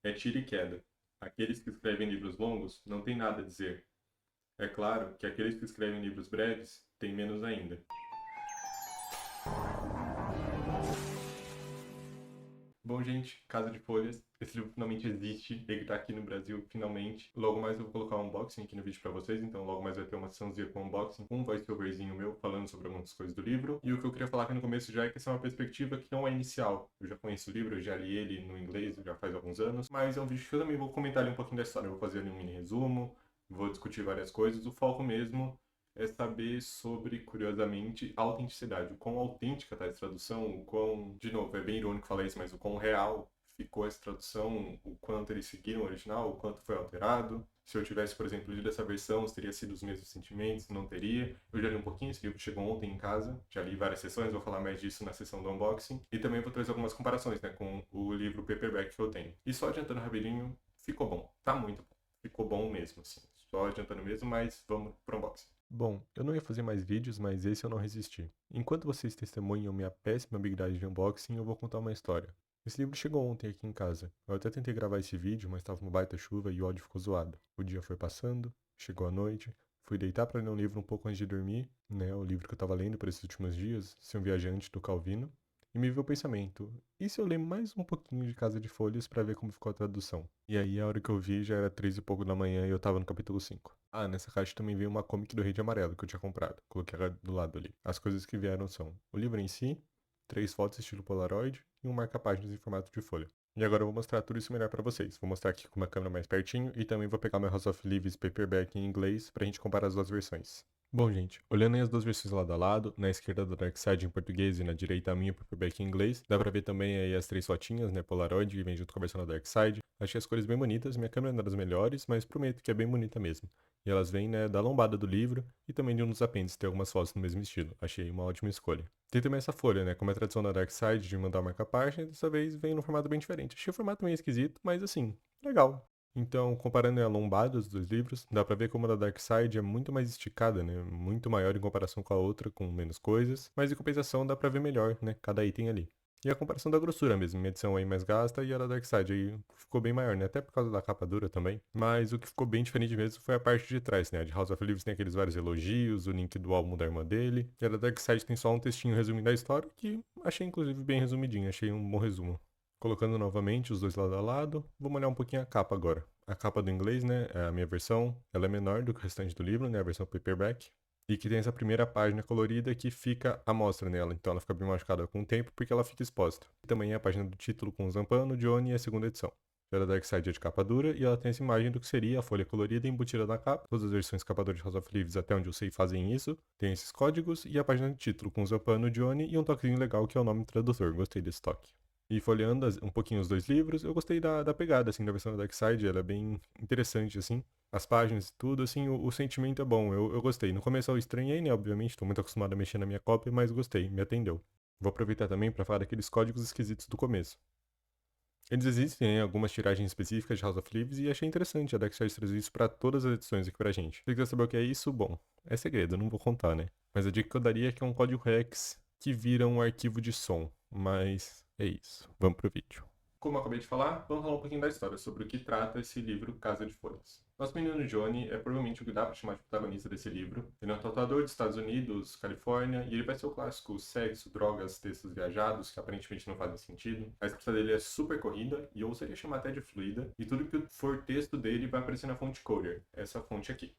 É tiro e queda. Aqueles que escrevem livros longos não têm nada a dizer. É claro que aqueles que escrevem livros breves têm menos ainda. Bom, gente, Casa de Folhas. Esse livro finalmente existe. Ele tá aqui no Brasil, finalmente. Logo mais eu vou colocar um unboxing aqui no vídeo pra vocês. Então, logo mais vai ter uma sessãozinha com unboxing, um voice-overzinho meu falando sobre algumas coisas do livro. E o que eu queria falar aqui no começo já é que essa é uma perspectiva que não é inicial. Eu já conheço o livro, eu já li ele no inglês já faz alguns anos. Mas é um vídeo que eu também vou comentar ali um pouquinho da história. Eu vou fazer ali um mini resumo, vou discutir várias coisas. O foco mesmo é saber sobre, curiosamente, a autenticidade. O quão autêntica está essa tradução, o quão, de novo, é bem irônico falar isso, mas o quão real ficou essa tradução, o quanto eles seguiram o original, o quanto foi alterado. Se eu tivesse, por exemplo, lido essa versão, teria sido os mesmos sentimentos, não teria. Eu já li um pouquinho, esse livro chegou ontem em casa, já li várias sessões, vou falar mais disso na sessão do unboxing. E também vou trazer algumas comparações, né, com o livro paperback que eu tenho. E só adiantando rapidinho, ficou bom, tá muito bom. Ficou bom mesmo, assim. Só adiantando mesmo, mas vamos pro unboxing. Bom, eu não ia fazer mais vídeos, mas esse eu não resisti. Enquanto vocês testemunham minha péssima habilidade de unboxing, eu vou contar uma história. Esse livro chegou ontem aqui em casa. Eu até tentei gravar esse vídeo, mas estava uma baita chuva e o áudio ficou zoado. O dia foi passando, chegou a noite, fui deitar para ler um livro um pouco antes de dormir, né, o livro que eu estava lendo por esses últimos dias, Ser um Viajante, do Calvino, e me veio o pensamento, e se eu ler mais um pouquinho de Casa de Folhas para ver como ficou a tradução? E aí a hora que eu vi já era 3 e pouco da manhã e eu tava no capítulo 5. Ah, nessa caixa também veio uma comic do Rei de Amarelo que eu tinha comprado. Coloquei ela do lado ali. As coisas que vieram são o livro em si, 3 fotos estilo Polaroid e um marca-páginas em formato de folha. E agora eu vou mostrar tudo isso melhor pra vocês. Vou mostrar aqui com uma câmera mais pertinho e também vou pegar meu House of Leaves paperback em inglês pra gente comparar as duas versões. Bom, gente, olhando aí as duas versões lado a lado, na esquerda da Dark Side em português e na direita a minha paperback em inglês, dá pra ver também aí as 3 fotinhas, né, Polaroid, que vem junto com a versão da Dark Side. Achei as cores bem bonitas, minha câmera não é das melhores, mas prometo que é bem bonita mesmo. E elas vêm, né, da lombada do livro e também de um dos apêndices, tem algumas fotos no mesmo estilo. Achei uma ótima escolha. Tem também essa folha, né, como é a tradição da Dark Side de mandar marca-página, dessa vez vem num formato bem diferente. Achei o formato meio esquisito, mas assim, legal. Então, comparando a lombada dos dois livros, dá pra ver como a da Dark Side é muito mais esticada, né? Muito maior em comparação com a outra, com menos coisas, mas em compensação dá pra ver melhor, né? Cada item ali. E a comparação da grossura mesmo, minha edição aí mais gasta e a da Dark Side aí ficou bem maior, né? Até por causa da capa dura também. Mas o que ficou bem diferente mesmo foi a parte de trás, né? A de House of Leaves tem aqueles vários elogios, o link do álbum da irmã dele. E a da Dark Side tem só um textinho resumindo a história, que achei inclusive bem resumidinho, achei um bom resumo. Colocando novamente os dois lado a lado, vou olhar um pouquinho a capa agora. A capa do inglês, né, é a minha versão, ela é menor do que o restante do livro, né, a versão paperback, e que tem essa primeira página colorida que fica à mostra nela, então ela fica bem machucada com o tempo porque ela fica exposta. E também é a página do título com o Zampano, Johnny e a segunda edição. Já a Dark Side é de capa dura e ela tem essa imagem do que seria a folha colorida embutida na capa. Todas as versões capa dura de House of Leaves, até onde eu sei, fazem isso. Tem esses códigos e a página de título com o Zampano, Johnny e um toquezinho legal que é o nome do tradutor. Gostei desse toque. E folheando um pouquinho os dois livros, eu gostei da pegada, assim, da versão da Dark Side, ela é bem interessante, assim. As páginas e tudo, assim, o sentimento é bom, eu gostei. No começo eu estranhei, né, obviamente, tô muito acostumado a mexer na minha cópia, mas gostei, me atendeu. Vou aproveitar também para falar daqueles códigos esquisitos do começo. Eles existem em algumas tiragens específicas de House of Leaves e achei interessante a Dark Side trazer isso para todas as edições aqui pra gente. Se você quiser saber o que é isso, bom, é segredo, eu não vou contar, né? Mas a dica que eu daria é que é um código hex que vira um arquivo de som. Mas é isso, vamos pro vídeo. Como eu acabei de falar, vamos falar um pouquinho da história, sobre o que trata esse livro Casa de Folhas. Nosso menino Johnny é provavelmente o que dá para chamar de protagonista desse livro. Ele é um tatuador dos Estados Unidos, Califórnia, e ele vai ser o clássico sexo, drogas, textos viajados, que aparentemente não fazem sentido. A escrita dele é super corrida, e eu ousaria chamar até de fluida, e tudo que for texto dele vai aparecer na fonte Coder, essa fonte aqui.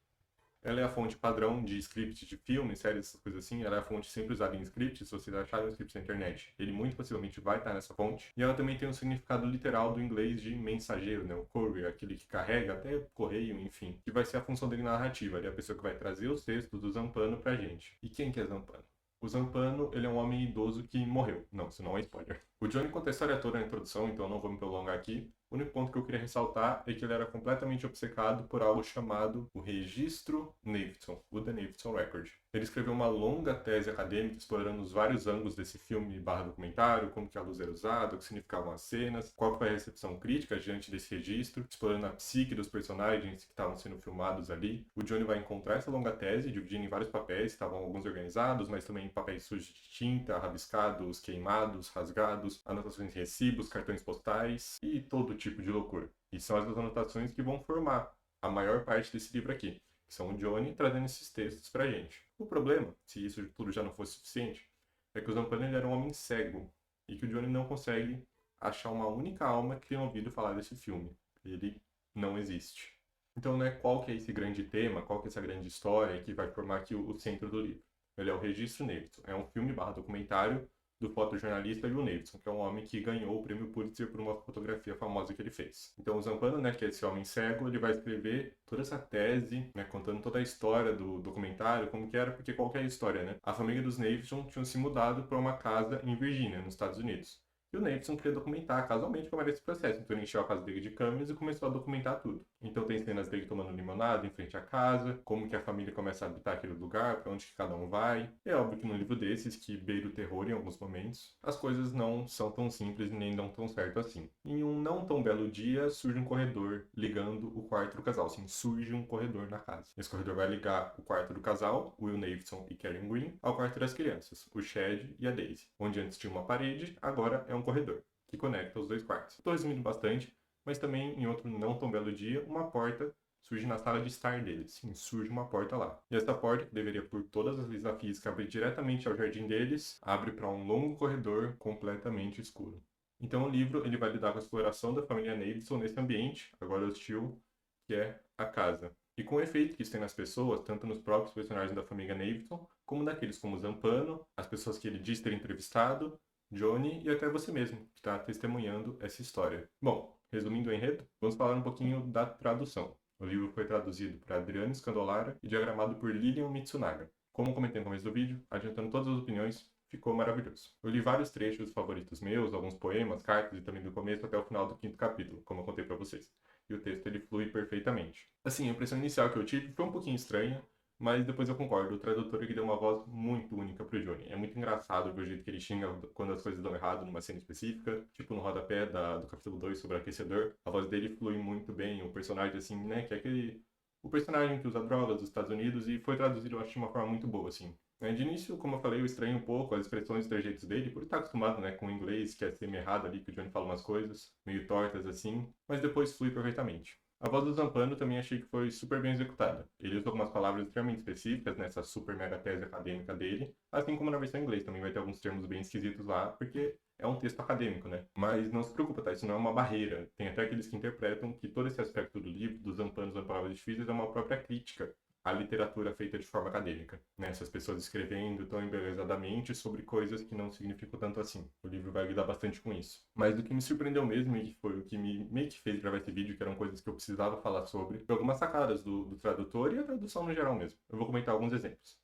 Ela é a fonte padrão de script de filme, séries, essas coisas assim. Ela é a fonte sempre usada em scripts, se vocês acharem scripts na internet. Ele muito possivelmente vai estar nessa fonte. E ela também tem um significado literal do inglês de mensageiro, né? O courier, aquele que carrega até correio, enfim. Que vai ser a função dele na narrativa. Ele é a pessoa que vai trazer os textos do Zampano pra gente. E quem que é Zampano? O Zampano, ele é um homem idoso que morreu. Não, isso não é spoiler. O Johnny conta a história toda na introdução, então não vou me prolongar aqui. O único ponto que eu queria ressaltar é que ele era completamente obcecado por algo chamado o Registro Navidson, o The Navidson Record. Ele escreveu uma longa tese acadêmica explorando os vários ângulos desse filme barra documentário, como que a luz era usada, o que significavam as cenas, qual foi a recepção crítica diante desse registro, explorando a psique dos personagens que estavam sendo filmados ali. O Johnny vai encontrar essa longa tese, dividindo em vários papéis, estavam alguns organizados, mas também papéis sujos de tinta, rabiscados, queimados, rasgados, anotações de recibos, cartões postais e todo tipo de loucura. E são as anotações que vão formar a maior parte desse livro aqui, que são o Johnny trazendo esses textos pra gente. O problema, se isso tudo já não fosse suficiente, é que o Zampano ele era um homem cego e que o Johnny não consegue achar uma única alma que tenha ouvido falar desse filme. Ele não existe. Então, né, qual que é esse grande tema, qual que é essa grande história que vai formar aqui o centro do livro? Ele é o Registro Nevinson. É um filme barra documentário do fotojornalista Will Nevinson, que é um homem que ganhou o prêmio Pulitzer por uma fotografia famosa que ele fez. Então o Zampano, né, que é esse homem cego, ele vai escrever toda essa tese, né, contando toda a história do documentário, como que era, porque qualquer história, né? A família dos Nevinson tinham se mudado para uma casa em Virgínia, nos Estados Unidos. E o Nevinson queria documentar casualmente como era esse processo. Então ele encheu a casa dele de câmeras e começou a documentar tudo. Então tem cenas dele tomando limonada em frente à casa, como que a família começa a habitar aquele lugar, para onde que cada um vai. E é óbvio que num livro desses, que beira o terror em alguns momentos, as coisas não são tão simples e nem dão tão certo assim. Em um não tão belo dia, surge um corredor ligando o quarto do casal. Sim, surge um corredor na casa. Esse corredor vai ligar o quarto do casal, Will Nevinson e Karen Green, ao quarto das crianças, o Chad e a Daisy. Onde antes tinha uma parede, agora é um corredor que conecta os dois quartos. Estou resumindo bastante, mas também em outro não tão belo dia, uma porta surge na sala de estar deles. Sim, surge uma porta lá. E essa porta, que deveria por todas as leis da física abrir diretamente ao jardim deles, abre para um longo corredor completamente escuro. Então o livro ele vai lidar com a exploração da família Nevinson nesse ambiente, agora hostil, que é a casa. E com o efeito que isso tem nas pessoas, tanto nos próprios personagens da família Nevinson, como daqueles como Zampano, as pessoas que ele diz ter entrevistado, Johnny e até você mesmo, que está testemunhando essa história. Bom, resumindo o enredo, vamos falar um pouquinho da tradução. O livro foi traduzido por Adriano Scandolara e diagramado por Lilian Mitsunaga. Como comentei no começo do vídeo, adiantando todas as opiniões, ficou maravilhoso. Eu li vários trechos favoritos meus, alguns poemas, cartas e também do começo até o final do 5º capítulo, como eu contei pra vocês. E o texto ele flui perfeitamente. Assim, a impressão inicial que eu tive foi um pouquinho estranha, mas depois eu concordo, o tradutor ele deu uma voz muito única pro Johnny. É muito engraçado ver o jeito que ele xinga quando as coisas dão errado numa cena específica, tipo no rodapé do capítulo 2 sobre o aquecedor. A voz dele flui muito bem, o personagem assim, né, que é o personagem que usa drogas dos Estados Unidos e foi traduzido, eu acho, de uma forma muito boa, assim. De início, como eu falei, eu estranho um pouco as expressões e trejeitos dele, por estar acostumado, né, com o inglês, que é semi-errado ali, que o Johnny fala umas coisas meio tortas, assim, mas depois flui perfeitamente. A voz do Zampano também achei que foi super bem executada. Ele usa algumas palavras extremamente específicas nessa super mega tese acadêmica dele, assim como na versão em inglês também vai ter alguns termos bem esquisitos lá, porque é um texto acadêmico, né? Mas não se preocupa, tá? Isso não é uma barreira. Tem até aqueles que interpretam que todo esse aspecto do livro, dos Zampanos usando palavras difíceis, é uma própria crítica à literatura feita de forma acadêmica, né? Essas pessoas escrevendo tão embelezadamente sobre coisas que não significam tanto assim. O livro vai lidar bastante com isso. Mas o que me surpreendeu mesmo, e que foi o que me meio que fez gravar esse vídeo, que eram coisas que eu precisava falar sobre, foi algumas sacadas do tradutor e a tradução no geral mesmo. Eu vou comentar alguns exemplos.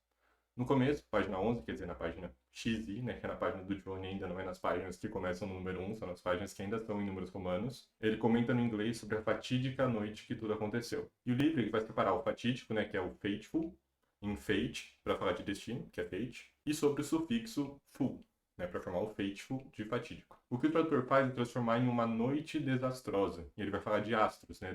No começo, página 11, quer dizer, na página XI, né, que é na página do Johnny, ainda não é nas páginas que começam no número 1, são nas páginas que ainda estão em números romanos. Ele comenta no inglês sobre a fatídica noite que tudo aconteceu. E o livro ele vai separar o fatídico, né, que é o fateful, em fate, para falar de destino, que é fate, e sobre o sufixo ful, né, para formar o fateful de fatídico. O que o tradutor faz é transformar em uma noite desastrosa. E ele vai falar de astros, né?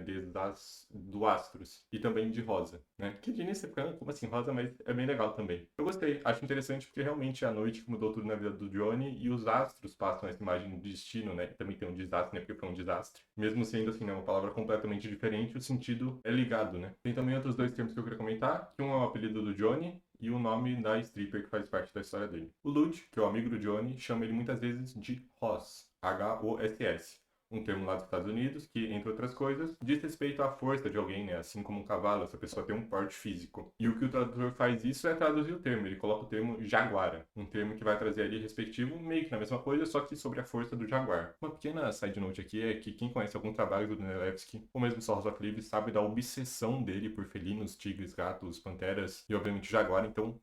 Do astros. E também de rosa, né? Que de início fica, como assim rosa, mas é bem legal também. Eu gostei, acho interessante porque realmente é a noite que mudou tudo na vida do Johnny e os astros passam essa imagem de destino, né? Também tem um desastre, né? Porque foi um desastre. Mesmo sendo assim, né? Uma palavra completamente diferente, o sentido é ligado, né? Tem também outros dois termos que eu queria comentar, que um é o apelido do Johnny e o nome da stripper que faz parte da história dele. O Lud, que é o amigo do Johnny, chama ele muitas vezes de Hoss, H-O-S-S, um termo lá dos Estados Unidos que, entre outras coisas, diz respeito à força de alguém, né? Assim como um cavalo, essa pessoa tem um porte físico. E o que o tradutor faz isso é traduzir o termo, ele coloca o termo jaguara, um termo que vai trazer ali respectivo, meio que na mesma coisa, só que sobre a força do jaguar. Uma pequena side note aqui é que quem conhece algum trabalho do Danilevsky, ou mesmo só House of Leaves, sabe da obsessão dele por felinos, tigres, gatos, panteras e obviamente jaguar, então,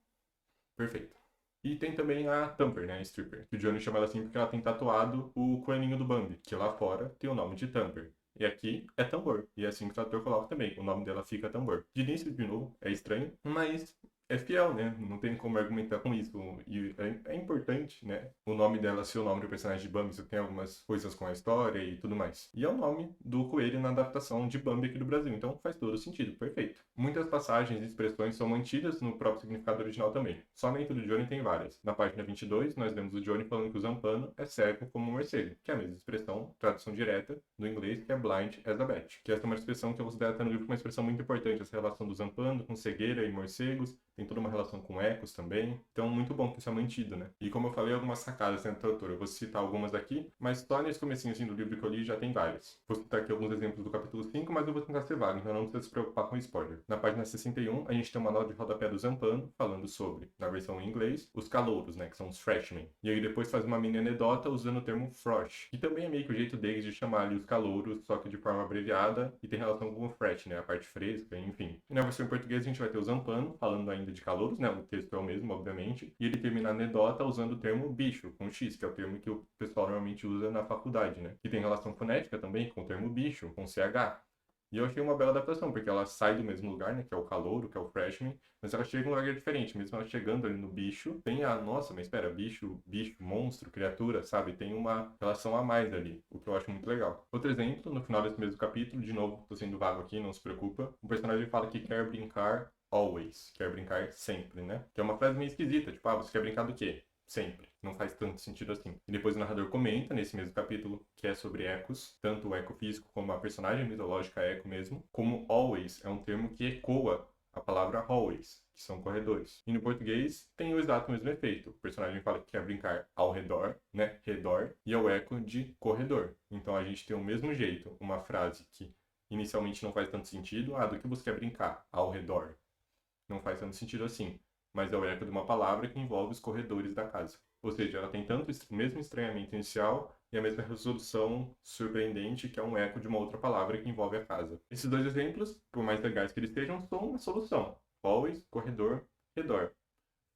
perfeito. E tem também a Thumper, né, a stripper, que o Johnny chama ela assim porque ela tem tatuado o coelhinho do Bambi, que lá fora tem o nome de Thumper. E aqui é tambor. E é assim que o tradutor coloca também. O nome dela fica tambor. De início, de novo, é estranho, mas é fiel, né? Não tem como argumentar com isso. E é importante, né? O nome dela ser o nome do personagem de Bambi, isso tem algumas coisas com a história e tudo mais. E é o nome do coelho na adaptação de Bambi aqui do Brasil, então faz todo sentido, perfeito. Muitas passagens e expressões são mantidas no próprio significado original também. Só dentro do Johnny tem várias. Na página 22, nós vemos o Johnny falando que o Zampano é cego como um morcego, que é a mesma expressão, tradução direta, do inglês, que é blind as a bat. Que essa é uma expressão que eu considero até no livro uma expressão muito importante, essa relação do Zampano com cegueira e morcegos, tem toda uma relação com ecos também. Então, muito bom que isso é mantido, né? E como eu falei, algumas sacadas dentro do autor. Eu vou citar algumas aqui, mas só nesse comecinho assim, do livro que eu li já tem várias. Vou citar aqui alguns exemplos do capítulo 5, mas eu vou tentar ser vago, então não precisa se preocupar com spoiler. Na página 61, a gente tem uma nota de rodapé do Zampano, falando sobre, na versão em inglês, os calouros, né? Que são os freshmen. E aí depois faz uma mini anedota usando o termo frosh, que também é meio que o jeito deles de chamar ali os calouros, só que de forma abreviada, e tem relação com o fresh, né? A parte fresca, enfim. E na versão em português a gente vai ter o Zampano, falando ainda de calouros, né? O texto é o mesmo, obviamente. E ele termina a anedota usando o termo bicho, com X, que é o termo que o pessoal normalmente usa na faculdade, né? Que tem relação fonética também com o termo bicho, com CH. E eu achei uma bela adaptação, porque ela sai do mesmo lugar, né? Que é o calouro, que é o freshman, mas ela chega em um lugar diferente. Mesmo ela chegando ali no bicho, tem a... Nossa, mas espera, bicho, monstro, criatura, sabe? Tem uma relação a mais ali, o que eu acho muito legal. Outro exemplo, no final desse mesmo capítulo, de novo, tô sendo vago aqui, não se preocupa. O personagem fala que quer brincar always, quer brincar sempre, né? Que é uma frase meio esquisita, tipo, você quer brincar do quê? Sempre. Não faz tanto sentido assim. E depois o narrador comenta, nesse mesmo capítulo, que é sobre ecos, tanto o eco físico como a personagem mitológica eco mesmo, como always é um termo que ecoa a palavra always, que são corredores. E no português tem o exato mesmo efeito. O personagem fala que quer brincar ao redor, né? Redor, e é o eco de corredor. Então a gente tem o mesmo jeito, uma frase que inicialmente não faz tanto sentido, do que você quer brincar ao redor. Não faz tanto sentido assim, mas é o eco de uma palavra que envolve os corredores da casa. Ou seja, ela tem tanto o mesmo estranhamento inicial e a mesma resolução surpreendente, que é um eco de uma outra palavra que envolve a casa. Esses dois exemplos, por mais legais que eles sejam, são uma solução. Always, corredor, redor.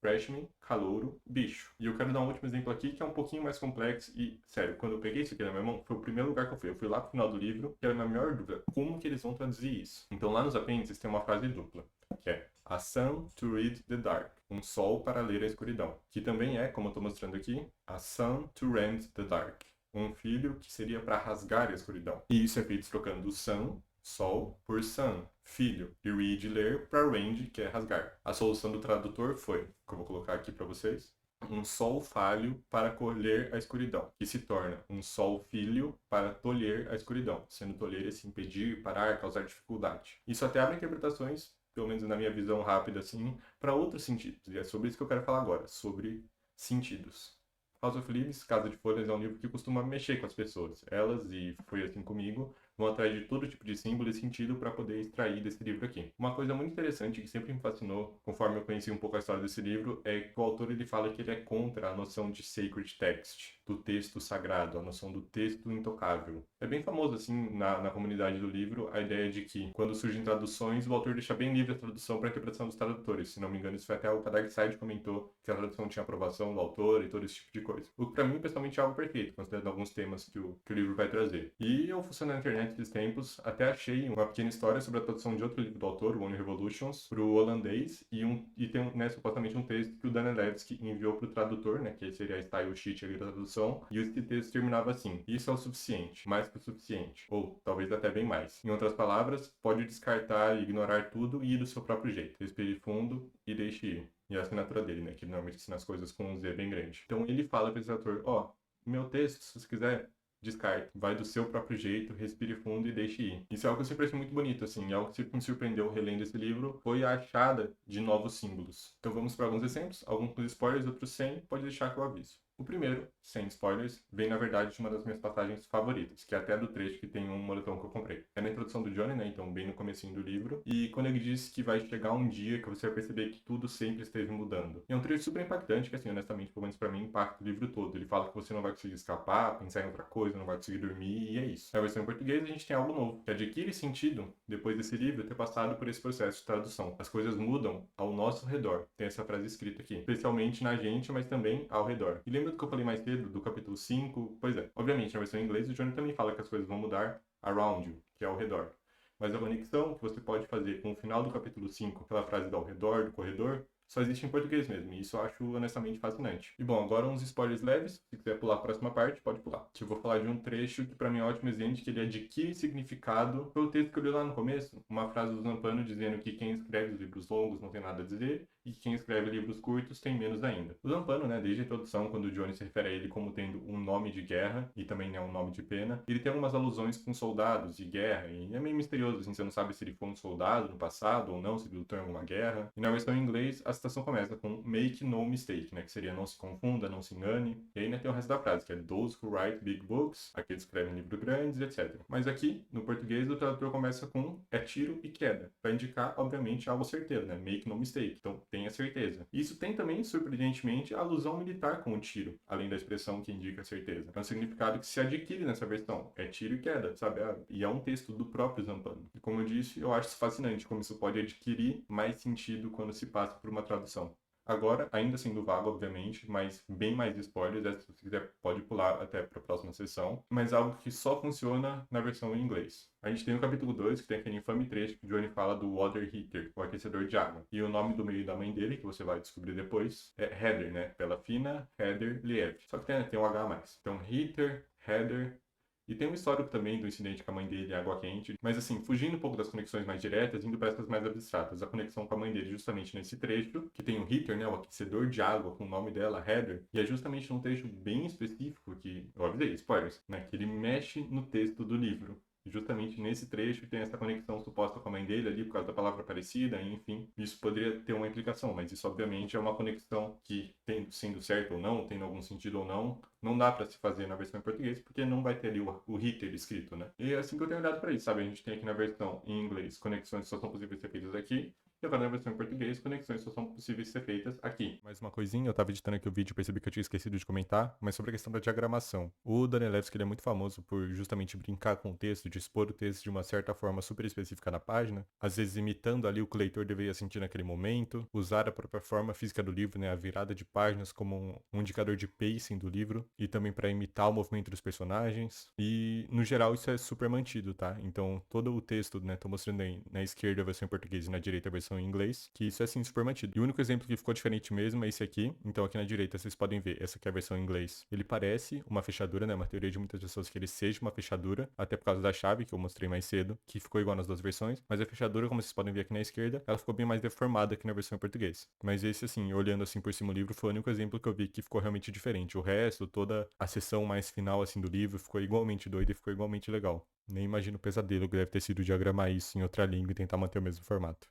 Freshman, calouro, bicho. E eu quero dar um último exemplo aqui que é um pouquinho mais complexo e, sério, quando eu peguei isso aqui na minha mão, foi o primeiro lugar que eu fui. Eu fui lá pro final do livro, que era a minha maior dúvida. Como que eles vão traduzir isso? Então lá nos apêndices tem uma frase dupla, que é a sun to read the dark. Um sol para ler a escuridão. Que também é, como eu tô mostrando aqui, a sun to rend the dark. Um filho que seria para rasgar a escuridão. E isso é feito trocando o sun, sol, por sun, filho, e read, ler, para rend, que é rasgar. A solução do tradutor foi, que eu vou colocar aqui para vocês, um sol falho para colher a escuridão, que se torna um sol filho para tolher a escuridão, sendo tolher esse impedir, parar, causar dificuldade. Isso até abre interpretações, pelo menos na minha visão rápida assim, para outros sentidos. E é sobre isso que eu quero falar agora, sobre sentidos. House of Leaves, Casa de Folhas, é um livro que costuma mexer com as pessoas. Elas, e foi assim comigo, vão atrás de todo tipo de símbolo e sentido para poder extrair desse livro aqui. Uma coisa muito interessante que sempre me fascinou, conforme eu conheci um pouco a história desse livro, é que o autor ele fala que ele é contra a noção de sacred text, do texto sagrado, a noção do texto intocável. É bem famoso, assim, na comunidade do livro, a ideia de que, quando surgem traduções, o autor deixa bem livre a tradução para a interpretação dos tradutores. Se não me engano, isso foi até o Darkseid comentou que a tradução tinha aprovação do autor e todo esse tipo de coisa. O que, para mim, pessoalmente, é algo perfeito, considerando alguns temas que o livro vai trazer. E eu, funcionando na internet esses tempos, até achei uma pequena história sobre a tradução de outro livro do autor, o One Revolutions, para o holandês, e tem, né, supostamente um texto que o Dan Levski enviou para o tradutor, né, que seria a style sheet ali da tradução, e esse texto terminava assim: isso é o suficiente, mais que o suficiente, ou talvez até bem mais. Em outras palavras, pode descartar e ignorar tudo e ir do seu próprio jeito. Respire fundo e deixe ir. E a assinatura dele, né, que ele normalmente assina as coisas com um Z bem grande. Então ele fala para esse autor, meu texto, se você quiser, descarte. Vai do seu próprio jeito, respire fundo e deixe ir. Isso é algo que eu sempre achei muito bonito, assim. Algo que sempre me surpreendeu relendo esse livro foi a achada de novos símbolos. Então vamos para alguns exemplos, alguns com spoilers, outros sem, pode deixar que eu aviso. O primeiro, sem spoilers, vem na verdade de uma das minhas passagens favoritas, que é até do trecho que tem um moletom que eu comprei. É na introdução do Johnny, né, então bem no comecinho do livro, e quando ele diz que vai chegar um dia que você vai perceber que tudo sempre esteve mudando. E é um trecho super impactante, que assim, honestamente, pelo menos pra mim, impacta o livro todo. Ele fala que você não vai conseguir escapar, pensar em outra coisa, não vai conseguir dormir, e é isso. Na versão em português a gente tem algo novo, que adquire sentido depois desse livro ter passado por esse processo de tradução. As coisas mudam ao nosso redor. Tem essa frase escrita aqui, especialmente na gente, mas também ao redor. E lembra do que eu falei mais cedo, do capítulo 5? Pois é, obviamente, na versão em inglês, o Johnny também fala que as coisas vão mudar around you, que é ao redor. Mas a conexão que você pode fazer com o final do capítulo 5, aquela frase do ao redor, do corredor, só existe em português mesmo, e isso eu acho honestamente fascinante. E bom, agora uns spoilers leves, se quiser pular a próxima parte, pode pular. Que eu vou falar de um trecho que pra mim é um ótimo exemplo de que ele adquire significado pelo texto que eu li lá no começo. Uma frase do Zampano dizendo que quem escreve livros longos não tem nada a dizer, e que quem escreve livros curtos tem menos ainda. O Zampano, né, desde a introdução, quando o Johnny se refere a ele como tendo um nome de guerra, e também né, um nome de pena, ele tem algumas alusões com soldados e guerra, e é meio misterioso, assim, você não sabe se ele foi um soldado no passado ou não, se ele lutou em alguma guerra. E na versão em inglês, a citação começa com make no mistake, né, que seria não se confunda, não se engane. E aí né, tem o resto da frase, que é those who write big books, aqueles que escrevem livros grandes, etc. Mas aqui, no português, o tradutor começa com é tiro e queda, para indicar, obviamente, algo certeiro, né, make no mistake. Então, tenha certeza. Isso tem também, surpreendentemente, a alusão militar com o tiro, além da expressão que indica certeza. É um significado que se adquire nessa versão. É tiro e queda, sabe? E é um texto do próprio Zampano. E como eu disse, eu acho fascinante como isso pode adquirir mais sentido quando se passa por uma tradução. Agora, ainda sendo vago, obviamente, mas bem mais spoilers, se você quiser pode pular até para a próxima sessão, mas algo que só funciona na versão em inglês. A gente tem o capítulo 2, que tem aquele infame trecho que o Johnny fala do water heater, o aquecedor de água. E o nome do meio da mãe dele, que você vai descobrir depois, é Heather, né? Pela fina, Heather Liev. Só que tem um H a mais. Então, heater, Heather. E tem um histórico também do incidente com a mãe dele, água quente. Mas assim, fugindo um pouco das conexões mais diretas, indo para essas mais abstratas. A conexão com a mãe dele justamente nesse trecho, que tem o heater, né, o aquecedor de água com o nome dela, Heather. E é justamente num trecho bem específico que, eu avisei, spoilers, né, que ele mexe no texto do livro. Justamente nesse trecho tem essa conexão suposta com a mãe dele ali, por causa da palavra parecida, e, enfim, isso poderia ter uma implicação, mas isso obviamente é uma conexão que, sendo certo ou não, tendo algum sentido ou não, não dá para se fazer na versão em português, porque não vai ter ali o heater escrito, né? E é assim que eu tenho olhado para isso, sabe? A gente tem aqui na versão em inglês, conexões só são possíveis ser feitas aqui, e agora na versão em português, conexões só são possíveis ser feitas aqui. Mais uma coisinha, eu tava editando aqui o vídeo e percebi que eu tinha esquecido de comentar, mas sobre a questão da diagramação. O Danilevski, ele é muito famoso por justamente brincar com o texto, de expor o texto de uma certa forma super específica na página, às vezes imitando ali o que o leitor deveria sentir naquele momento, usar a própria forma física do livro, né, a virada de páginas como um indicador de pacing do livro, e também para imitar o movimento dos personagens, e no geral isso é super mantido, tá? Então todo o texto, né, tô mostrando aí na esquerda a versão em português e na direita a versão em inglês, que isso é assim super mantido. E o único exemplo que ficou diferente mesmo é esse aqui. Então aqui na direita vocês podem ver, essa aqui é a versão em inglês. Ele parece uma fechadura, né? Uma teoria de muitas pessoas que ele seja uma fechadura, até por causa da chave que eu mostrei mais cedo, que ficou igual nas duas versões. Mas a fechadura, como vocês podem ver aqui na esquerda, ela ficou bem mais deformada aqui na versão em português. Mas esse, assim, olhando assim por cima do livro, foi o único exemplo que eu vi que ficou realmente diferente. O resto, toda a seção mais final assim do livro ficou igualmente doida e ficou igualmente legal. Nem imagino o pesadelo que deve ter sido diagramar isso em outra língua e tentar manter o mesmo formato.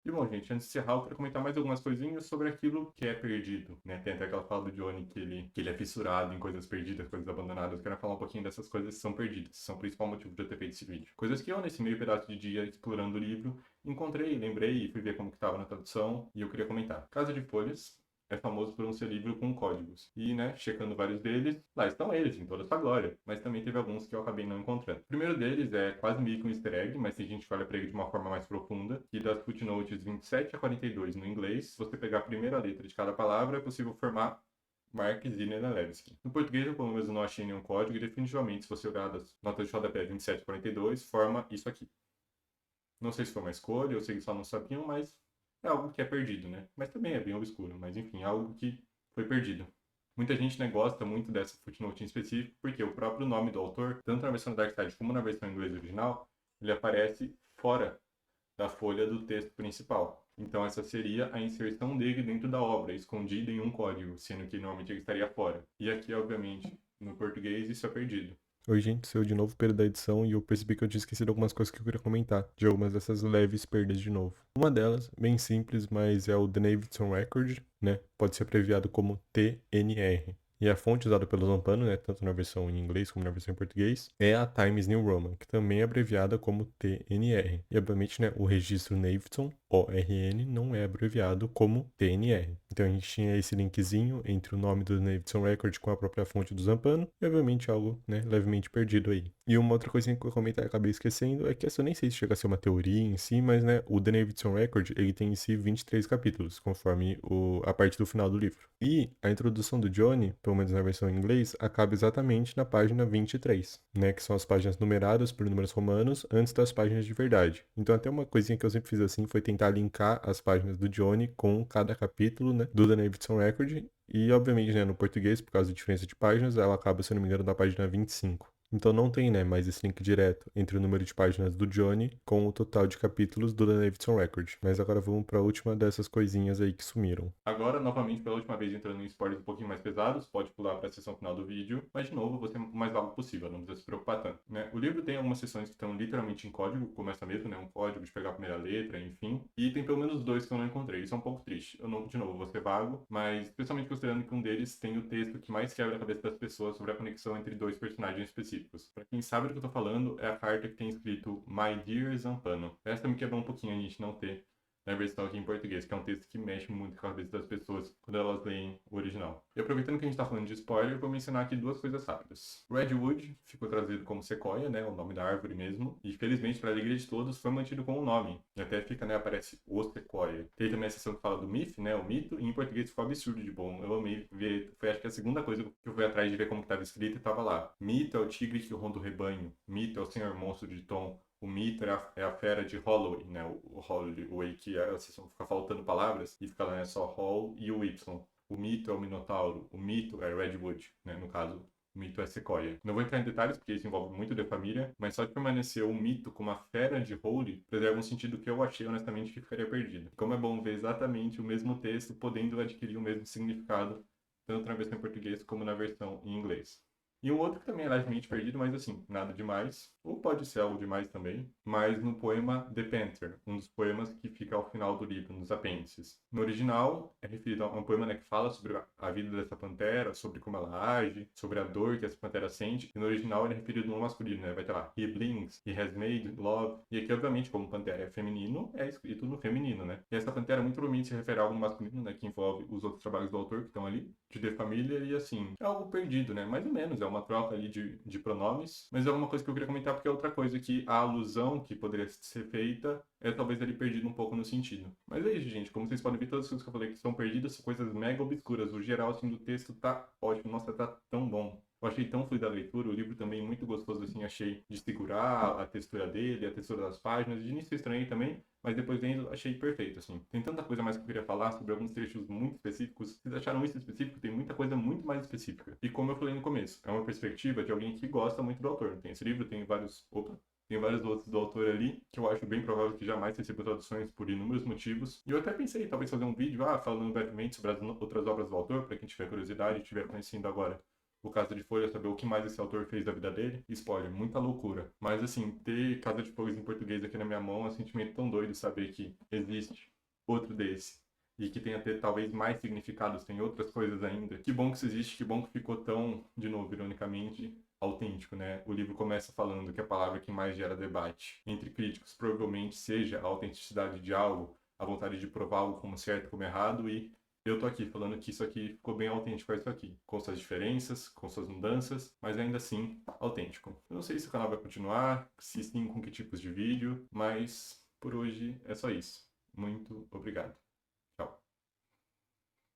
E bom, gente, antes de encerrar, eu quero comentar mais algumas coisinhas sobre aquilo que é perdido, né? Tem até aquela fala do Johnny que ele é fissurado em coisas perdidas, coisas abandonadas. Eu quero falar um pouquinho dessas coisas que são perdidas, são o principal motivo de eu ter feito esse vídeo. Coisas que eu, nesse meio pedaço de dia, explorando o livro, encontrei, lembrei e fui ver como que estava na tradução e eu queria comentar. Casa de Folhas é famoso por um ser livro com códigos. E, né, checando vários deles, lá estão eles, em toda a sua glória. Mas também teve alguns que eu acabei não encontrando. O primeiro deles é quase meio que um easter egg, mas tem gente que olha para ele de uma forma mais profunda. E das footnotes 27 a 42 no inglês, se você pegar a primeira letra de cada palavra, é possível formar Mark Zinelewski. No português, eu pelo menos não achei nenhum código, e definitivamente, se você olhar das notas de rodapé 27 a 42, forma isso aqui. Não sei se foi uma escolha, eu sei que só não sabiam, mas é algo que é perdido, né? Mas também é bem obscuro, mas enfim, é algo que foi perdido. Muita gente, né, gosta muito dessa footnote em específico, porque o próprio nome do autor, tanto na versão Dark Side como na versão em inglês original, ele aparece fora da folha do texto principal. Então essa seria a inserção dele dentro da obra, escondida em um código, sendo que normalmente ele estaria fora. E aqui, obviamente, no português, isso é perdido. Oi, gente, sou eu de novo, Pedro da edição, e eu percebi que eu tinha esquecido algumas coisas que eu queria comentar, de algumas dessas leves perdas de novo. Uma delas, bem simples, mas é o The Davidson Record, né? Pode ser abreviado como TNR. E a fonte usada pelo Zampano, né, tanto na versão em inglês como na versão em português, é a Times New Roman, que também é abreviada como TNR. E, obviamente, né, o registro Davidson, ORN, não é abreviado como TNR. Então, a gente tinha esse linkzinho entre o nome do Davidson Record com a própria fonte do Zampano, e, obviamente, algo, né, levemente perdido aí. E uma outra coisinha que eu comentei e acabei esquecendo é que essa eu nem sei se chega a ser uma teoria em si, mas, né, o The Davidson Record, ele tem em si 23 capítulos, conforme a parte do final do livro. E a introdução do Johnny, pelo menos na versão em inglês, acaba exatamente na página 23, né? Que são as páginas numeradas por números romanos antes das páginas de verdade. Então, até uma coisinha que eu sempre fiz assim foi tentar linkar as páginas do Johnny com cada capítulo, né, do The Davidson Record. E, obviamente, né, no português, por causa da diferença de páginas, ela acaba, se eu não me engano, na página 25. Então não tem, né, mais esse link direto entre o número de páginas do Johnny com o total de capítulos do The Davidson Record. Mas agora vamos para a última dessas coisinhas aí que sumiram. Agora, novamente, pela última vez, entrando em spoilers um pouquinho mais pesados, pode pular para a seção final do vídeo, mas de novo, vou ser o mais vago possível, não precisa se preocupar tanto, né? O livro tem algumas seções que estão literalmente em código, como essa mesmo, né, um código de pegar a primeira letra, enfim, e tem pelo menos 2 que eu não encontrei. Isso é um pouco triste. Eu não, de novo, vou ser vago, mas especialmente considerando que um deles tem o texto que mais quebra a cabeça das pessoas sobre a conexão entre dois personagens específicos. Para quem sabe do que eu tô falando, é a carta que tem escrito My Dear Zampano. Essa me quebrou um pouquinho a gente não ter na versão aqui em português, que é um texto que mexe muito com a cabeça das pessoas quando elas leem o original. E aproveitando que a gente tá falando de spoiler, eu vou mencionar aqui 2 coisas rápidas. Redwood ficou traduzido como sequoia, né, o nome da árvore mesmo, e felizmente, para alegria de todos, foi mantido com o nome. E até fica, né, aparece o sequoia. Tem também a seção que fala do myth, né, o mito, e em português ficou absurdo de bom. Eu amei ver, foi acho que a segunda coisa que eu fui atrás de ver como que estava escrito e tava lá. Mito é o tigre que ronda o rebanho, mito é o senhor monstro de Tom, o mito é a fera de Holloway, né? O Holloway, que é, vocês vão ficar faltando palavras, e fica lá, né, só Hall e o Y. O mito é o Minotauro, o mito é Redwood, né? No caso, o mito é Sequoia. Não vou entrar em detalhes, porque isso envolve muito da família, mas só de permanecer o mito como a fera de Holloway preserva um sentido que eu achei, honestamente, que ficaria perdido. Como é bom ver exatamente o mesmo texto podendo adquirir o mesmo significado, tanto na versão em português como na versão em inglês. E um outro que também é levemente perdido, mas assim, nada demais. Ou pode ser algo demais também. Mas no poema The Panther, um dos poemas que fica ao final do livro, nos apêndices. No original, é referido a um poema, né, que fala sobre a vida dessa pantera, sobre como ela age, sobre a dor que essa pantera sente. E no original ele é referido no masculino, né? Vai ter lá, he blinks, he has made love. E aqui, obviamente, como pantera é feminino, é escrito no feminino, né? E essa pantera muito provavelmente se refere a algo masculino, né? Que envolve os outros trabalhos do autor que estão ali, de ter família e assim, é algo perdido, né? Mais ou menos, é uma troca ali de pronomes, mas é uma coisa que eu queria comentar porque é outra coisa que a alusão que poderia ser feita é talvez ali perdido um pouco no sentido. Mas é isso, gente, como vocês podem ver, todas as coisas que eu falei que são perdidas são coisas mega obscuras. O geral, assim, do texto tá ótimo, nossa, tá tão bom. Eu achei tão fluida a leitura, o livro também muito gostoso, assim, achei de segurar a textura dele, a textura das páginas. De início eu estranhei também, mas depois lendo achei perfeito, assim. Tem tanta coisa mais que eu queria falar sobre alguns trechos muito específicos. Vocês acharam isso específico? Tem muita coisa muito mais específica. E como eu falei no começo, é uma perspectiva de alguém que gosta muito do autor. Tem esse livro, tem vários... Opa! Tem vários outros do autor ali, que eu acho bem provável que jamais recebam traduções por inúmeros motivos. E eu até pensei, talvez, fazer um vídeo, falando brevemente sobre as outras obras do autor, para quem tiver curiosidade e estiver conhecendo agora o Casa de Folhas, saber o que mais esse autor fez da vida dele. Spoiler, muita loucura. Mas, assim, ter Casa de Folhas em português aqui na minha mão é um sentimento tão doido saber que existe outro desse. E que tem até talvez mais significados, tem outras coisas ainda. Que bom que isso existe, que bom que ficou tão, de novo, ironicamente, autêntico, né? O livro começa falando que a palavra que mais gera debate entre críticos provavelmente seja a autenticidade de algo, a vontade de provar algo como certo, como errado, e eu tô aqui falando que isso aqui ficou bem autêntico, é isso aqui, com suas diferenças, com suas mudanças, mas ainda assim autêntico. Eu não sei se o canal vai continuar, se sim, com que tipos de vídeo, mas por hoje é só isso. Muito obrigado.